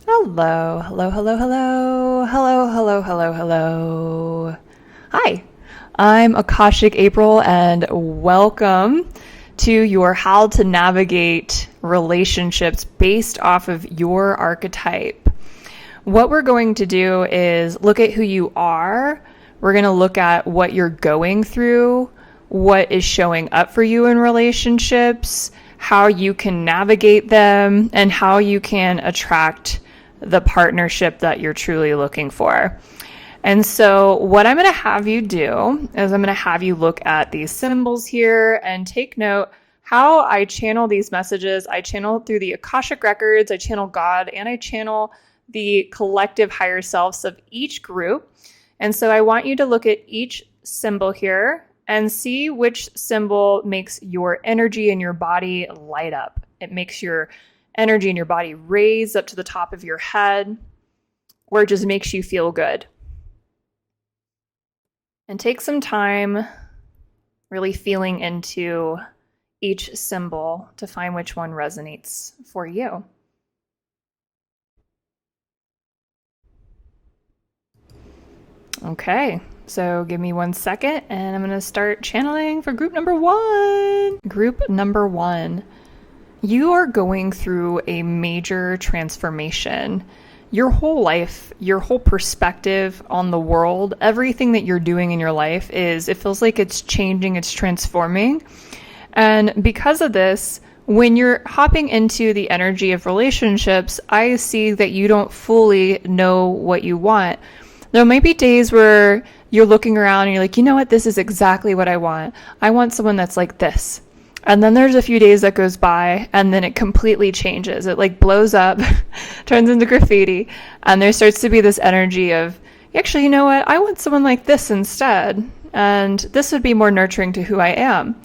Hello, hello, hello, hello, hello, hello, hello, hello. Hi, I'm Akashic April, and welcome to your How to Navigate Relationships based off of your archetype. What we're going to do is look at who you are. We're going to look at what you're going through, what is showing up for you in relationships, how you can navigate them, and how you can attract the partnership that you're truly looking for. And so what I'm going to have you do is I'm going to have you look at these symbols here and take note how I channel these messages. I channel through the Akashic records, I channel God, and I channel the collective higher selves of each group. And so I want you to look at each symbol here and see which symbol makes your energy in your body light up. It makes your energy in your body raise up to the top of your head, or it just makes you feel good. And take some time really feeling into each symbol to find which one resonates for you. Okay, so give me 1 second and I'm going to start channeling for group number 1. Group number 1. You are going through a major transformation. Your whole life, your whole perspective on the world, everything that you're doing in your life it feels like it's changing, it's transforming. And because of this, when you're hopping into the energy of relationships, I see that you don't fully know what you want. There might be days where you're looking around and you're like, you know what, this is exactly what I want. I want someone that's like this. And then there's a few days that goes by and then it completely changes. It like blows up, turns into graffiti. And there starts to be this energy of, actually, you know what? I want someone like this instead. And this would be more nurturing to who I am.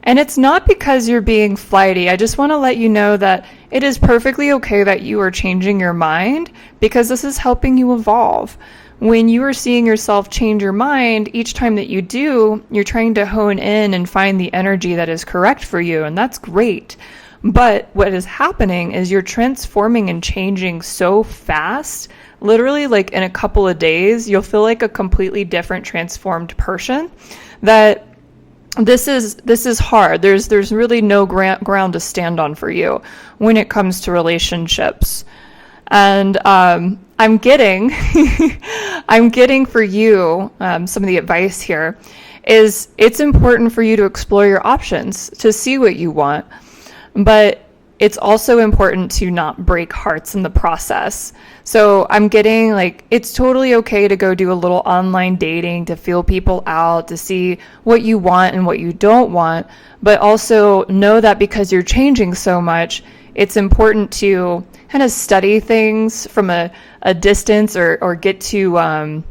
And it's not because you're being flighty. I just want to let you know that it is perfectly okay that you are changing your mind because this is helping you evolve. When you are seeing yourself change your mind, each time that you do, you're trying to hone in and find the energy that is correct for you, and that's great. But what is happening is you're transforming and changing so fast, literally like in a couple of days, you'll feel like a completely different transformed person, that this is hard. There's really no ground to stand on for you when it comes to relationships. And I'm getting for you some of the advice here is it's important for you to explore your options, to see what you want, but it's also important to not break hearts in the process. So I'm getting like, it's totally okay to go do a little online dating, to feel people out, to see what you want and what you don't want, but also know that because you're changing so much, it's important to kind of study things from a distance or get to kind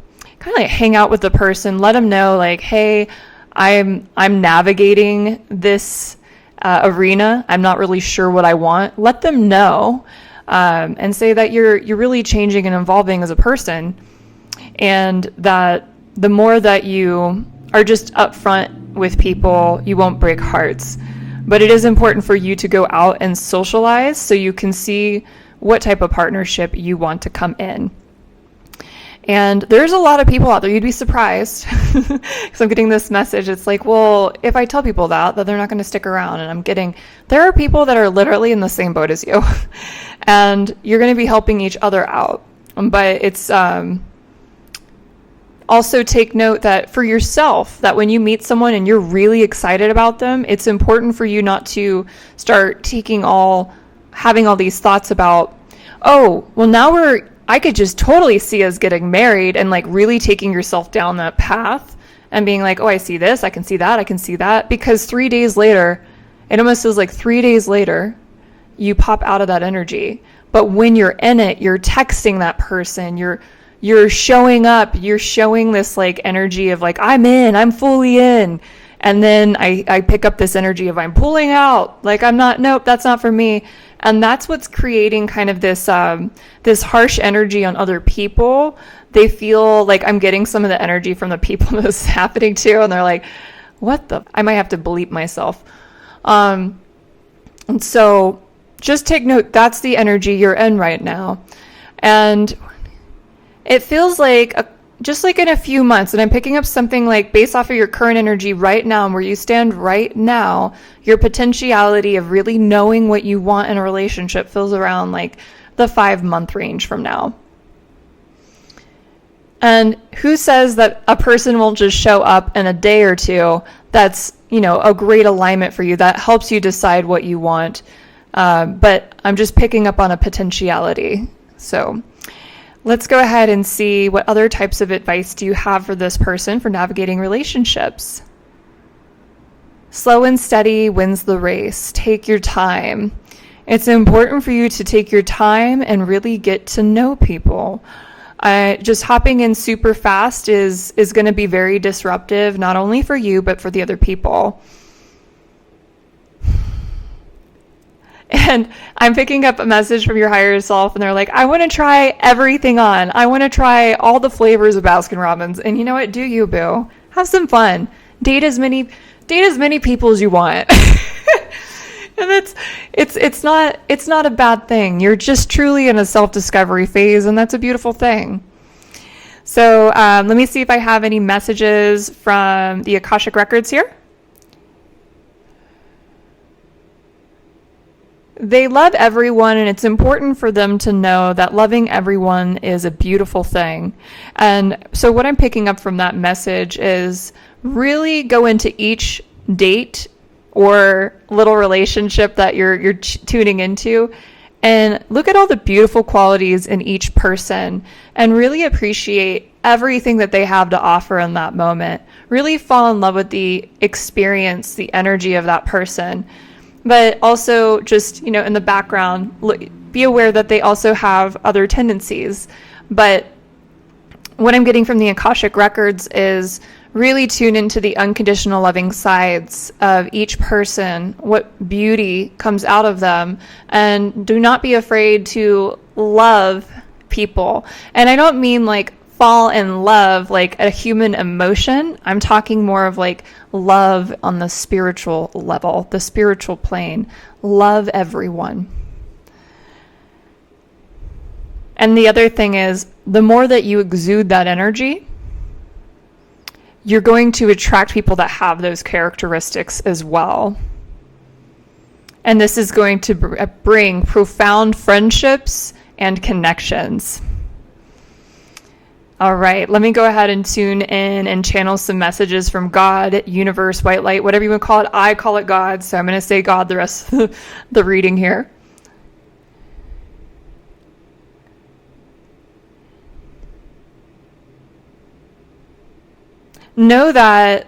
of like hang out with the person, let them know like, hey, I'm navigating this arena. I'm not really sure what I want. Let them know and say that you're really changing and evolving as a person, and that the more that you are just upfront with people, you won't break hearts. But it is important for you to go out and socialize so you can see what type of partnership you want to come in. And there's a lot of people out there, you'd be surprised, because I'm getting this message. It's like, well, if I tell people that they're not going to stick around. And there are people that are literally in the same boat as you, and you're going to be helping each other out. But it's also take note that for yourself, that when you meet someone and you're really excited about them, it's important for you not to start having all these thoughts about, oh, well, now I could just totally see us getting married, and like really taking yourself down that path and being like, oh, I see this, I can see that, I can see that. Because 3 days later, it almost feels like 3 days later, you pop out of that energy. But when you're in it, you're texting that person, you're showing up, you're showing this like energy of like, I'm fully in. And then I pick up this energy of I'm pulling out, like nope, that's not for me. And that's what's creating kind of this harsh energy on other people. They feel like I'm getting some of the energy from the people this is happening to, and they're like, I might have to bleep myself. And so just take note, that's the energy you're in right now. And it feels like just like in a few months, and I'm picking up something like based off of your current energy right now and where you stand right now, your potentiality of really knowing what you want in a relationship feels around like the 5-month range from now. And who says that a person won't just show up in a day or two? That's, a great alignment for you that helps you decide what you want. But I'm just picking up on a potentiality. So let's go ahead and see what other types of advice do you have for this person for navigating relationships. Slow and steady wins the race. Take your time. It's important for you to take your time and really get to know people. Just hopping in super fast is going to be very disruptive, not only for you, but for the other people. And I'm picking up a message from your higher self, and they're like, I want to try everything on. I want to try all the flavors of Baskin-Robbins. And you know what? Do you, boo? Have some fun. Date as many people as you want. And it's not a bad thing. You're just truly in a self-discovery phase, and that's a beautiful thing. So let me see if I have any messages from the Akashic records here. They love everyone, and it's important for them to know that loving everyone is a beautiful thing. And so what I'm picking up from that message is really go into each date or little relationship that you're tuning into and look at all the beautiful qualities in each person and really appreciate everything that they have to offer in that moment. Really fall in love with the experience, the energy of that person. But also just, in the background, be aware that they also have other tendencies. But what I'm getting from the Akashic records is really tune into the unconditional loving sides of each person, what beauty comes out of them, and do not be afraid to love people. And I don't mean like fall in love like a human emotion. I'm talking more of like love on the spiritual level, the spiritual plane. Love everyone. And the other thing is, the more that you exude that energy, you're going to attract people that have those characteristics as well. And this is going to bring profound friendships and connections. All right, let me go ahead and tune in and channel some messages from God, universe, white light, whatever you want to call it. I call it God, so I'm going to say God the rest of the reading here. Know that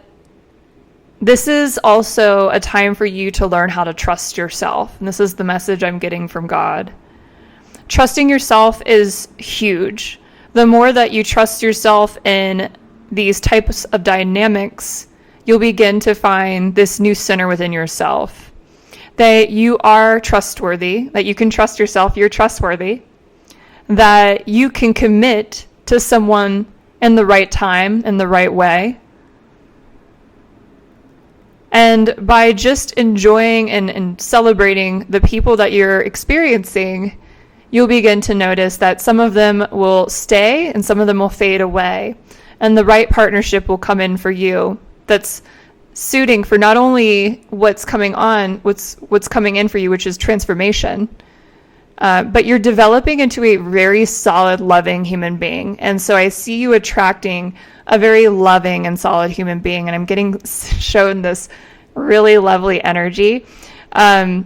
this is also a time for you to learn how to trust yourself. And this is the message I'm getting from God. Trusting yourself is huge. The more that you trust yourself in these types of dynamics, you'll begin to find this new center within yourself. That you are trustworthy, that you can trust yourself, you're trustworthy, that you can commit to someone in the right time, in the right way. And by just enjoying and celebrating the people that you're experiencing, you'll begin to notice that some of them will stay and some of them will fade away. And the right partnership will come in for you that's suiting for not only what's coming in for you, which is transformation, but you're developing into a very solid, loving human being. And so I see you attracting a very loving and solid human being. And I'm getting shown this really lovely energy. Down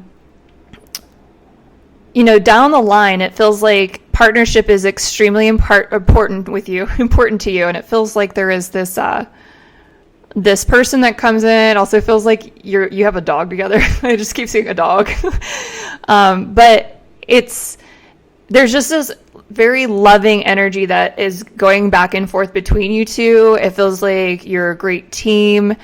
the line, it feels like partnership is extremely important to you. And it feels like there is this person that comes in. It also feels like you have a dog together. I just keep seeing a dog. But there's just this very loving energy that is going back and forth between you two. It feels like you're a great team,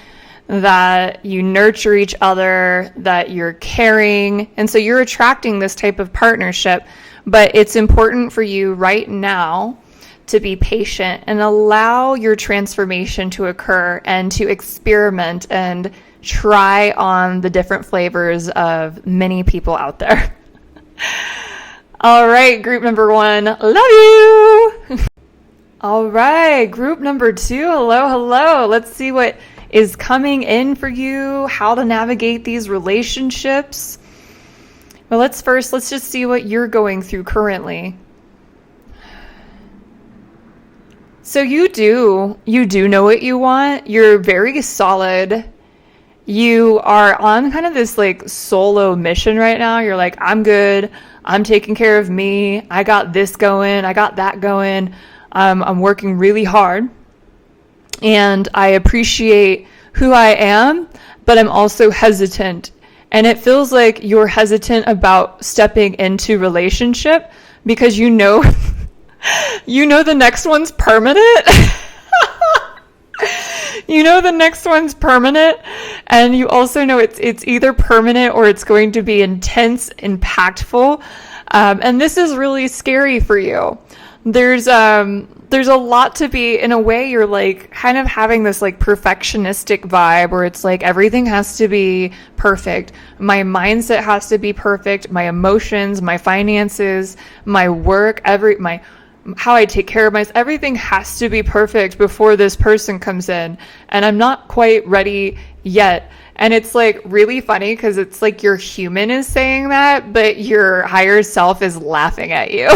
that you nurture each other, that you're caring. And so you're attracting this type of partnership, but it's important for you right now to be patient and allow your transformation to occur and to experiment and try on the different flavors of many people out there. All right, group number 1, love you. All right, group number 2, hello. Let's see what is coming in for you, how to navigate these relationships. Well, let's just see what you're going through currently. So you do know what you want. You're very solid. You are on kind of this like solo mission right now. You're like, I'm good. I'm taking care of me. I got this going. I got that going. I'm working really hard. And I appreciate who I am, but I'm also hesitant. And it feels like you're hesitant about stepping into relationship because you know the next one's permanent. You know the next one's permanent, and you also know it's either permanent or it's going to be intense, impactful, and this is really scary for you. There's a lot to be, in a way, you're like kind of having this like perfectionistic vibe where it's like everything has to be perfect. My mindset has to be perfect. My emotions, my finances, my work, how I take care of myself, everything has to be perfect before this person comes in. And I'm not quite ready yet. And it's like really funny because it's like your human is saying that, but your higher self is laughing at you.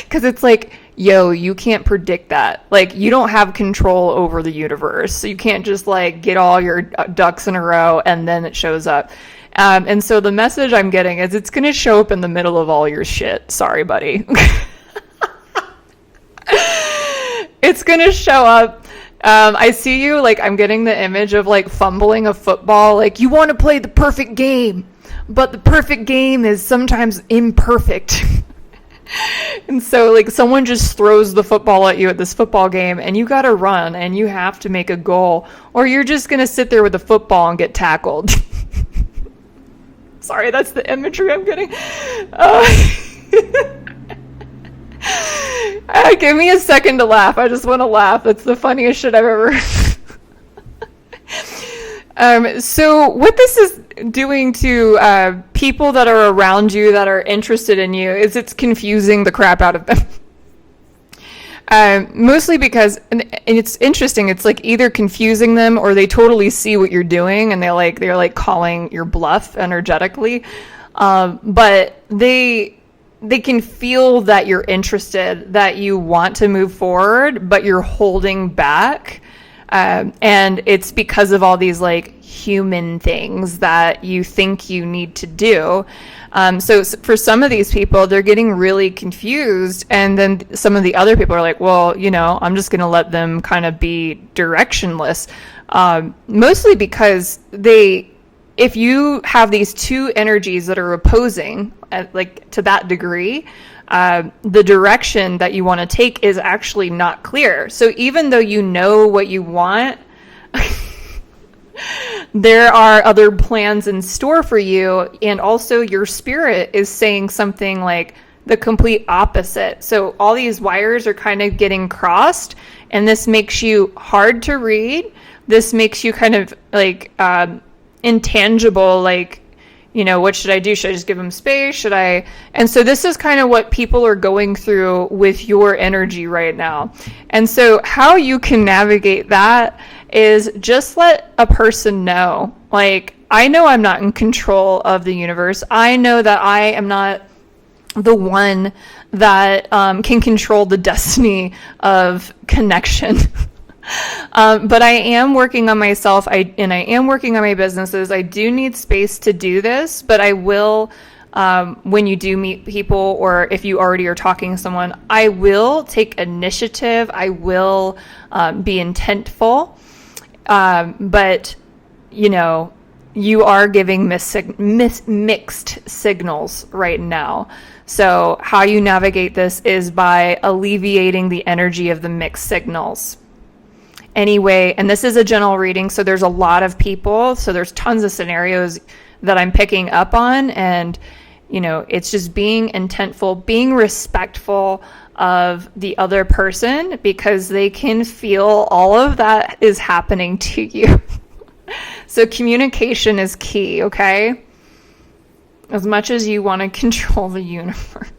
Because it's like, yo, you can't predict that. Like, you don't have control over the universe. So you can't just like get all your ducks in a row and then it shows up. And so the message I'm getting is it's going to show up in the middle of all your shit. Sorry, buddy. It's going to show up. I see you, like, I'm getting the image of like fumbling a football. Like, you want to play the perfect game, but the perfect game is sometimes imperfect. And so like someone just throws the football at you at this football game and you got to run and you have to make a goal, or you're just going to sit there with the football and get tackled. Sorry, that's the imagery I'm getting. Give me a second to laugh. I just want to laugh. That's the funniest shit I've ever So what this is doing to people that are around you that are interested in you is it's confusing the crap out of them. Mostly because, and it's interesting, it's like either confusing them or they totally see what you're doing and they're like calling your bluff energetically. But they can feel that you're interested, that you want to move forward, but you're holding back. And it's because of all these like human things that you think you need to do. So for some of these people, they're getting really confused. And then some of the other people are like, well, I'm just going to let them kind of be directionless. Mostly because if you have these two energies that are opposing, like to that degree, the direction that you want to take is actually not clear. So even though you know what you want, there are other plans in store for you. And also your spirit is saying something like the complete opposite. So all these wires are kind of getting crossed, and this makes you hard to read. This makes you kind of like intangible, like, what should I do? Should I just give them space? And so this is kind of what people are going through with your energy right now. And so how you can navigate that is just let a person know, like, I know I'm not in control of the universe. I know that I am not the one that can control the destiny of connection. But I am working on myself, and I am working on my businesses. I do need space to do this, but I will, when you do meet people, or if you already are talking to someone, I will take initiative. I will be intentful. But, you are giving mixed signals right now. So how you navigate this is by alleviating the energy of the mixed signals. Anyway, and this is a general reading, so there's a lot of people, so there's tons of scenarios that I'm picking up on, and it's just being intentful, being respectful of the other person, because they can feel all of that is happening to you. So communication is key, okay? as much as you want to control the universe.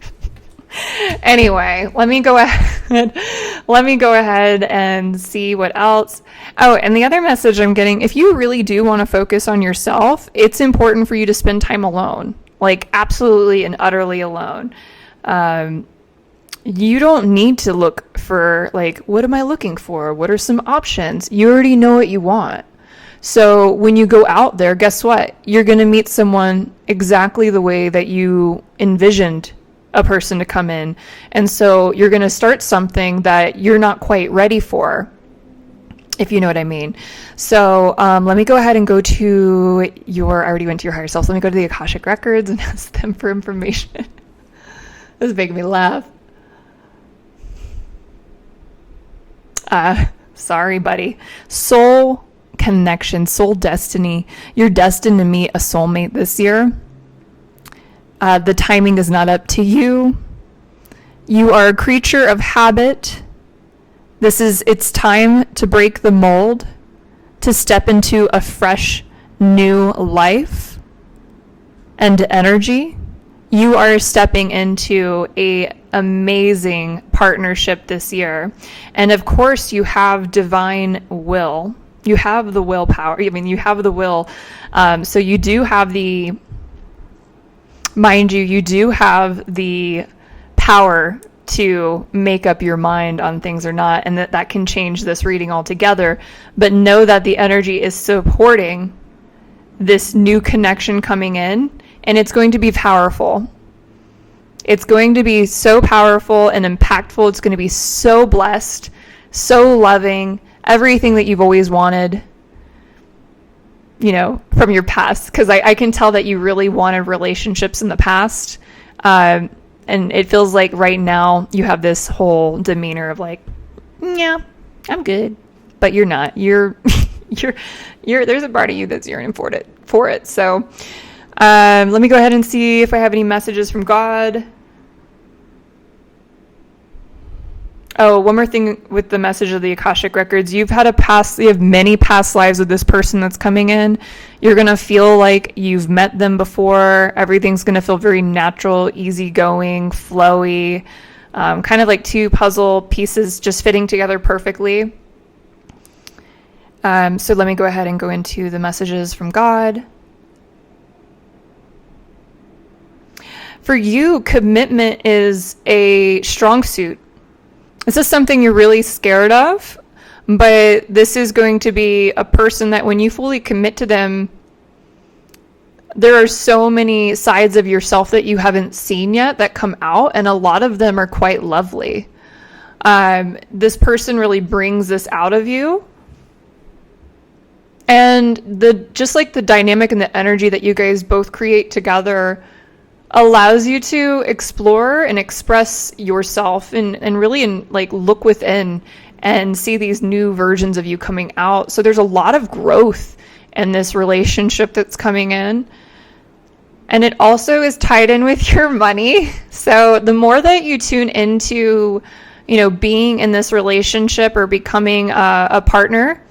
Anyway, let me go ahead and see what else. Oh, and the other message I'm getting, if you really do want to focus on yourself, it's important for you to spend time alone, like absolutely and utterly alone. You don't need to look for, like, what am I looking for? What are some options? You already know what you want. So when you go out there, guess what? You're going to meet someone exactly the way that you envisioned a person to come in. And so you're going to start something that you're not quite ready for, if you know what I mean. So let me go ahead and go to I already went to your higher self. So let me go to the Akashic records and ask them for information. This is making me laugh. Sorry, buddy. Soul connection, soul destiny. You're destined to meet a soulmate this year. The timing is not up to you. You are a creature of habit. It's time to break the mold, to step into a fresh, new life and energy. You are stepping into a amazing partnership this year. And of course, you have divine will. You have the willpower. I mean, you have the will. So you do have mind you, you do have the power to make up your mind on things or not, and that can change this reading altogether. But know that the energy is supporting this new connection coming in, and it's going to be powerful. It's going to be so powerful and impactful. It's going to be so blessed, so loving, everything that you've always wanted, from your past. Because I can tell that you really wanted relationships in the past. And it feels like right now you have this whole demeanor of like, yeah, I'm good. But you're not. You're there's a part of you that's yearning for it. So let me go ahead and see if I have any messages from God. Oh, one more thing with the message of the Akashic records. You have many past lives with this person that's coming in. You're going to feel like you've met them before. Everything's going to feel very natural, easygoing, flowy, kind of like two puzzle pieces just fitting together perfectly. So let me go ahead and go into the messages from God. For you, commitment is a strong suit. This is something you're really scared of, but this is going to be a person that when you fully commit to them, there are so many sides of yourself that you haven't seen yet that come out, and a lot of them are quite lovely. This person really brings this out of you. And just like the dynamic and the energy that you guys both create together allows you to explore and express yourself and really look within and see these new versions of you coming out. So there's a lot of growth in this relationship that's coming in. And it also is tied in with your money. So the more that you tune into, being in this relationship or becoming a partner,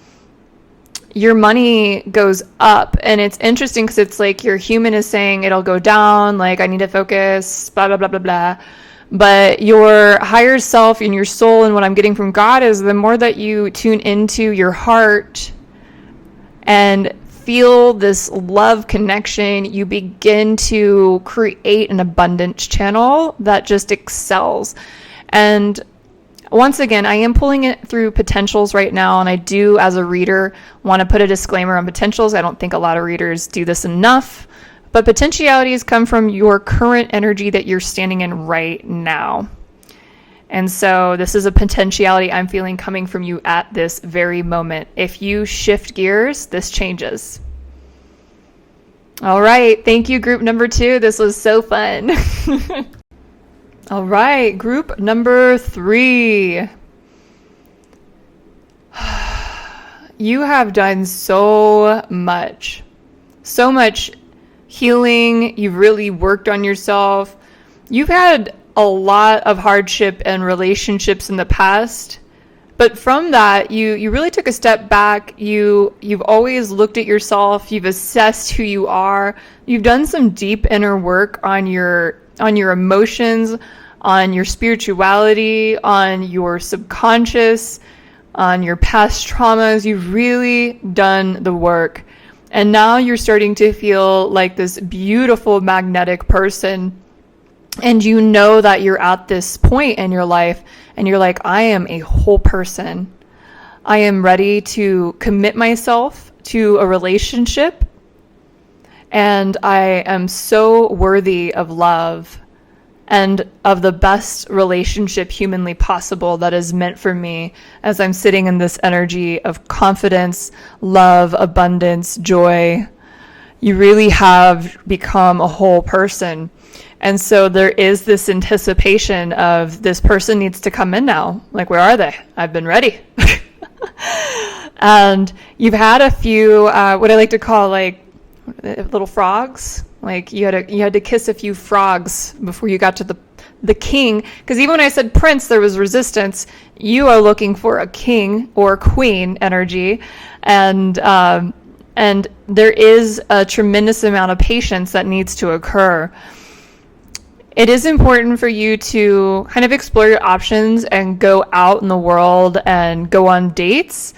your money goes up. And it's interesting because it's like your human is saying it'll go down, like I need to focus, blah, blah, blah, blah, blah. But your higher self and your soul, and what I'm getting from God is the more that you tune into your heart and feel this love connection, you begin to create an abundance channel that just excels. And once again, I am pulling it through potentials right now, and I do, as a reader, want to put a disclaimer on potentials. I don't think a lot of readers do this enough, but potentialities come from your current energy that you're standing in right now. And so this is a potentiality I'm feeling coming from you at this very moment. If you shift gears, this changes. All right. Thank you, group number 2. This was so fun. All right, group number 3. You have done so much healing. You've really worked on yourself. You've had a lot of hardship and relationships in the past, But from that, you really took a step back. You've always looked at yourself. You've assessed who you are. You've done some deep inner work on your emotions, on your spirituality, on your subconscious, on your past traumas. You've really done the work. And now you're starting to feel like this beautiful magnetic person. And you know that you're at this point in your life and you're like, I am a whole person. I am ready to commit myself to a relationship. And I am so worthy of love and of the best relationship humanly possible that is meant for me as I'm sitting in this energy of confidence, love, abundance, joy. You really have become a whole person. And so there is this anticipation of this person needs to come in now. Like, where are they? I've been ready. And you've had a few, what I like to call like little frogs. Like you had to kiss a few frogs before you got to the king. Because even when I said prince, there was resistance. You are looking for a king or queen energy. And there is a tremendous amount of patience that needs to occur. It is important for you to kind of explore your options and go out in the world and go on dates,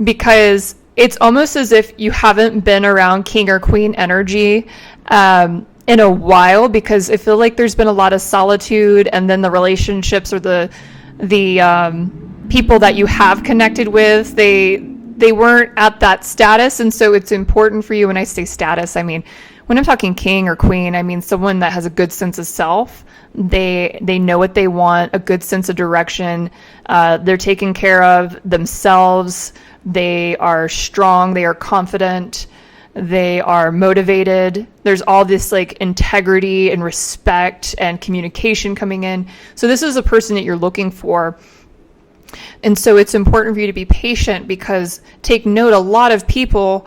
because it's almost as if you haven't been around king or queen energy in a while, because I feel like there's been a lot of solitude, and then the relationships or the people that you have connected with, they weren't at that status. And so it's important for you. When I say status, I mean, when I'm talking king or queen, I mean someone that has a good sense of self. They know what they want, a good sense of direction. They're taking care of themselves. They are strong. They are confident. They are motivated. There's all this like integrity and respect and communication coming in. So this is a person that you're looking for. And so it's important for you to be patient, because take note, a lot of people,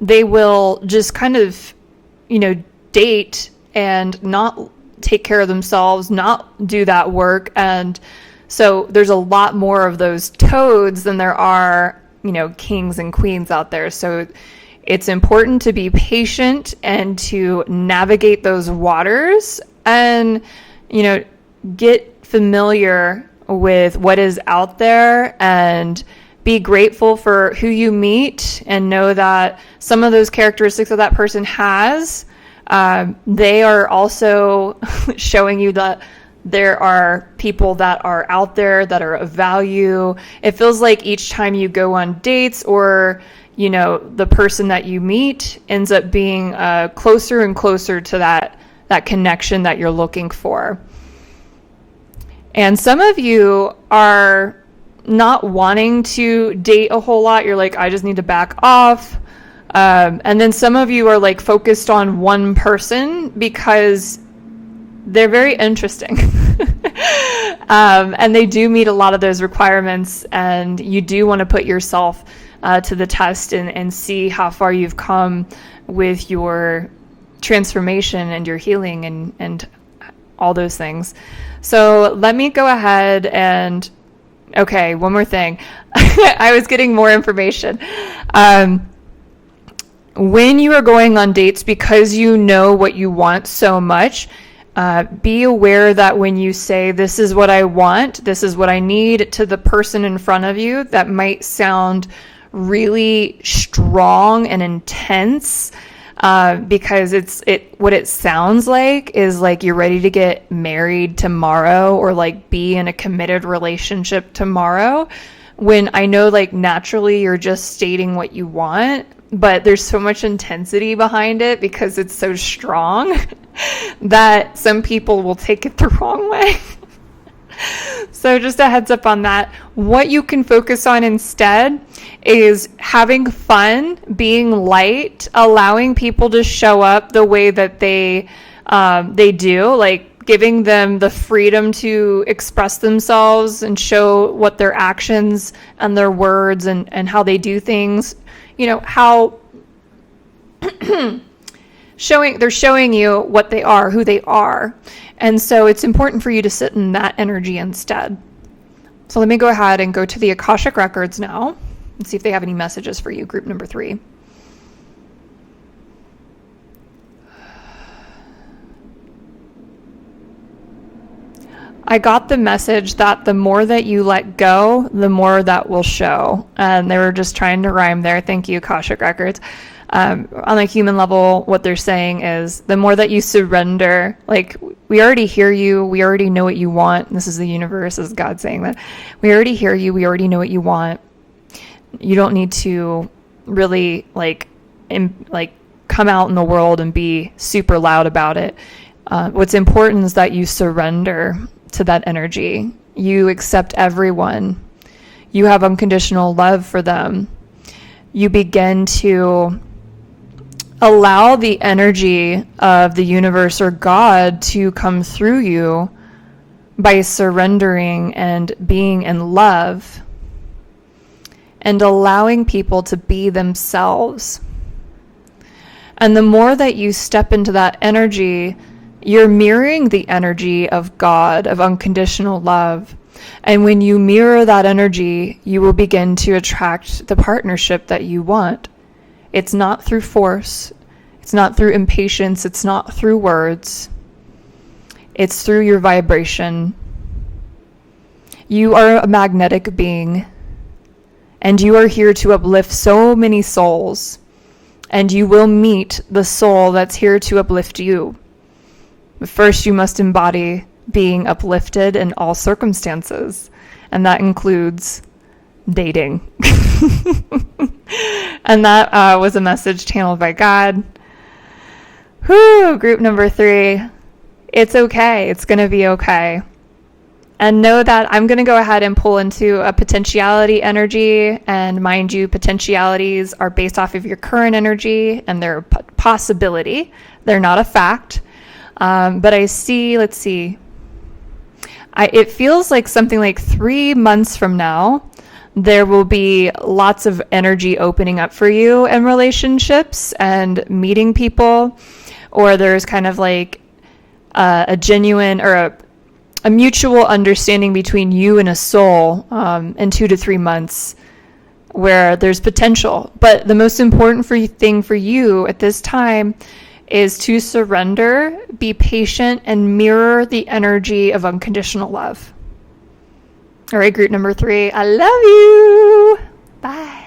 they will just kind of, date and not take care of themselves, not do that work. And so there's a lot more of those toads than there are, kings and queens out there. So it's important to be patient and to navigate those waters and, get familiar with what is out there and be grateful for who you meet, and know that some of those characteristics that person has, they are also showing you that there are people that are out there that are of value. It feels like each time you go on dates, or the person that you meet ends up being closer and closer to that connection that you're looking for. And some of you are not wanting to date a whole lot. You're like, I just need to back off. And then some of you are like focused on one person because they're very interesting. And they do meet a lot of those requirements, and you do want to put yourself to the test and see how far you've come with your transformation and your healing and all those things. So let me go ahead and, okay, one more thing. I was getting more information. When you are going on dates, because you know what you want so much, be aware that when you say, this is what I want, this is what I need, to the person in front of you, that might sound really strong and intense, because what it sounds like is like you're ready to get married tomorrow, or like be in a committed relationship tomorrow, when I know like naturally you're just stating what you want, but there's so much intensity behind it because it's so strong that some people will take it the wrong way. So just a heads up on that. What you can focus on instead is having fun, being light, allowing people to show up the way that they do, like giving them the freedom to express themselves and show what their actions and their words and how they do things, how they're showing you what they are, who they are. And so it's important for you to sit in that energy instead. So let me go ahead and go to the Akashic records now and see if they have any messages for you, group number 3. I got the message that the more that you let go, the more that will show. And they were just trying to rhyme there. Thank you, Akashic Records. On a human level, what they're saying is the more that you surrender, like, we already hear you, we already know what you want. This is the universe, is God saying that. We already hear you, we already know what you want. You don't need to really come out in the world and be super loud about it. What's important is that you surrender to that energy. You accept everyone. You have unconditional love for them. You begin to allow the energy of the universe or God to come through you by surrendering and being in love and allowing people to be themselves. And the more that you step into that energy, you're mirroring the energy of God, of unconditional love. And when you mirror that energy, you will begin to attract the partnership that you want. It's not through force. It's not through impatience. It's not through words. It's through your vibration. You are a magnetic being, and you are here to uplift so many souls. And you will meet the soul that's here to uplift you. But first, you must embody being uplifted in all circumstances, and that includes dating. And that was a message channeled by God. Whew, group number 3. It's okay. It's going to be okay. And know that I'm going to go ahead and pull into a potentiality energy. And mind you, potentialities are based off of your current energy, and they're a possibility. They're not a fact. But I see, let's see. It feels like something like 3 months from now, there will be lots of energy opening up for you in relationships and meeting people, or there's kind of like a genuine or a mutual understanding between you and a soul in 2 to 3 months where there's potential. But the most important thing for you at this time is to surrender, be patient, and mirror the energy of unconditional love. All right, group number 3, I love you. Bye.